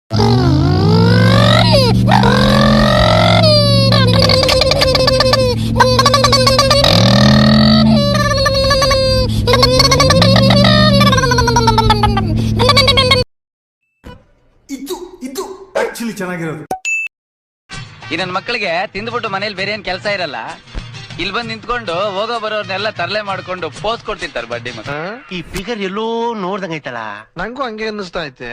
ಇದು ಆಕ್ಚುಲಿ ಚೆನ್ನಾಗಿರೋದು. ಈ ನನ್ನ ಮಕ್ಕಳಿಗೆ ತಿಂದ್ಬಿಟ್ಟು ಮನೇಲಿ ಬೇರೆ ಏನ್ ಕೆಲಸ ಇರಲ್ಲ, ಇಲ್ಲಿ ಬಂದು ನಿಂತ್ಕೊಂಡು ಹೋಗೋ ಬರೋರ್ನೆಲ್ಲ ತರಲೆ ಮಾಡ್ಕೊಂಡು ಪೋಸ್ ಕೊಡ್ತಿರ್ತಾರೆ ಬಡ್ಡಿ ಮಕ್ಕಳು. ಈ ಫಿಗರ್ ಎಲ್ಲೋ ನೋಡ್ದಂಗೈತಲ್ಲ, ನಂಗೂ ಹಂಗೆ ಅನ್ನಿಸ್ತಾ ಐತೆ.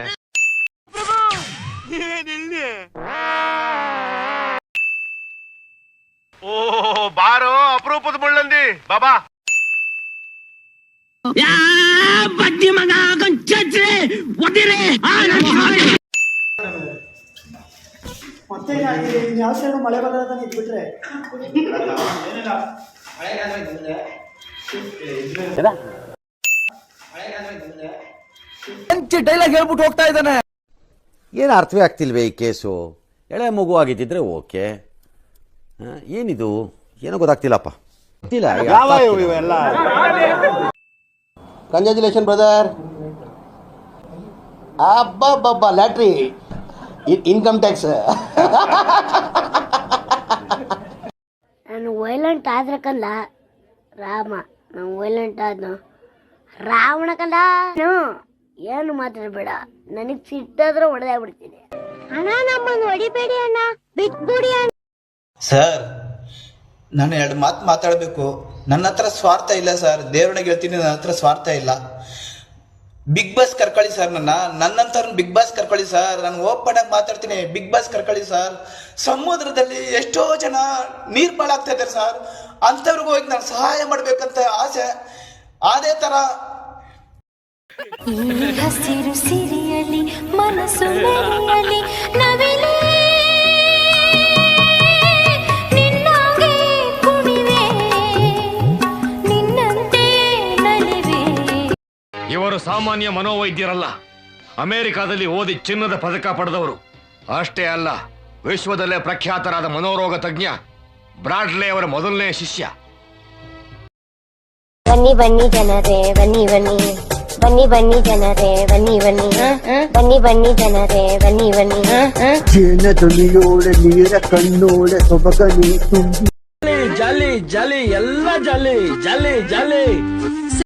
ಓ ಬಾರೋ ಅಪರೂಪದ ಮುಳ್ಳಂದಿ ಬಾಬಾ. ಬಡ್ಡಿ ಮಗ ಮತ್ತೆ ಯಾವ ಸೈಡ್ ಮಳೆ ಬರೋದನ್ನ ಇದ್ಬಿಟ್ರೆ ಡೈಲಾಗ್ ಹೇಳ್ಬಿಟ್ಟು ಹೋಗ್ತಾ ಇದ್ದಾನೆ. ಏನು ಅರ್ಥವೇ ಆಗ್ತಿಲ್ವೇ ಈ ಕೇಸು? ಎಳೆ ಮಗು ಆಗಿದ್ದಿದ್ರೆ ಓಕೆ, ಏನಿದು ಏನೋ ಗೊತ್ತಾಗ್ತಿಲ್ಲಪ್ಪ. Congratulation brother. ಅಬ್ಬಬ್ಬಬ್ಬ ಲ್ಯಾಟ್ರಿ ಇನ್ಕಮ್ ಟ್ಯಾಕ್ಸ್. ನಾನು ವೈಲೆಂಟ್ ಆದ್ರೆ ಕಂದ ರಾಮ, ನಾನು ವೈಲೆಂಟ್ ಆದ್ನು ರಾವಣ ಕಂದ. ಏನು ಮಾತಾಡ್ಬೇಡ, ನನಗ್ ಸಿಟ್ಟಾದ್ರೆ ಹೊಡೆದಾಗ್ಬಿಡ್ತೀನಿ. ಅಣ್ಣ ನಮ್ಮನ್ನು ಹೊಡಿಬೇಡಿ ಅಣ್ಣ, ಬಿಟ್ಬಿಡಿ ಅಣ್ಣ. ಸರ್, ನಾನು ಎರಡು ಮಾತು ಮಾತಾಡಬೇಕು. ನನ್ನ ಹತ್ರ ಸ್ವಾರ್ಥ ಇಲ್ಲ ಸರ್, ದೇವ್ರನಿಗೆ ಹೇಳ್ತೀನಿ, ನನ್ನ ಹತ್ರ ಸ್ವಾರ್ಥ ಇಲ್ಲ. ಬಿಗ್ ಬಾಸ್ ಕರ್ಕೊಳ್ಳಿ ಸರ್, ನನ್ನಂತರ ಬಿಗ್ ಬಾಸ್ ಕರ್ಕೊಳ್ಳಿ ಸರ್. ನಾನು ಓಪನ್ ಆಗಿ ಮಾತಾಡ್ತೀನಿ, ಬಿಗ್ ಬಾಸ್ ಕರ್ಕೊಳ್ಳಿ ಸರ್. ಸಮುದ್ರದಲ್ಲಿ ಎಷ್ಟೋ ಜನ ನೀರು ಪಾಲಾಗ್ತಾ ಇದ್ದಾರೆ ಸರ್, ಅಂಥವ್ರಿಗೂ ಹೋಗಿ ನಾನು ಸಹಾಯ ಮಾಡ್ಬೇಕಂತ ಆಸೆ. ಅದೇ ತರ ಹಸಿರು ಸಿರಿಯಲಿ ಮನಸ್ಸು ಮೆರೆಯಲಿ ನವಿಲೇ ನಿನ್ನಾಗೆ ಕುಣಿವೆ ನಿನ್ನಂತೆ ನಲಿವೆ. ಇವರು ಸಾಮಾನ್ಯ ಮನೋವೈದ್ಯರಲ್ಲ, ಅಮೆರಿಕಾದಲ್ಲಿ ಓದಿ ಚಿನ್ನದ ಪದಕ ಪಡೆದವರು. ಅಷ್ಟೇ ಅಲ್ಲ, ವಿಶ್ವದಲ್ಲೇ ಪ್ರಖ್ಯಾತರಾದ ಮನೋರೋಗ ತಜ್ಞ ಬ್ರಾಡ್ಲೆ ಅವರ ಮೊದಲನೇ ಶಿಷ್ಯ. ಬನ್ನಿ ಬನ್ನಿ ಜನರೇ ಬನ್ನಿ ಬನ್ನಿ, ಬನ್ನಿ ಬನ್ನಿ ಜನರೇ ಬನ್ನಿ ಬನ್ನಿ, ಬನ್ನಿ ಬನ್ನಿ ಜನರೇ ಬನ್ನಿ ಬನ್ನಿ. ಜೇನ ಧ್ವನಿಯೋಳೆ ನೀರ ಕಣ್ಣೋಳೆ ಸೊಬಗಲಿ ತುಂಬಿ ಜಾಲಿ ಜಾಲಿ ಎಲ್ಲ ಜಾಲಿ ಜಾಲಿ ಜಾಲಿ.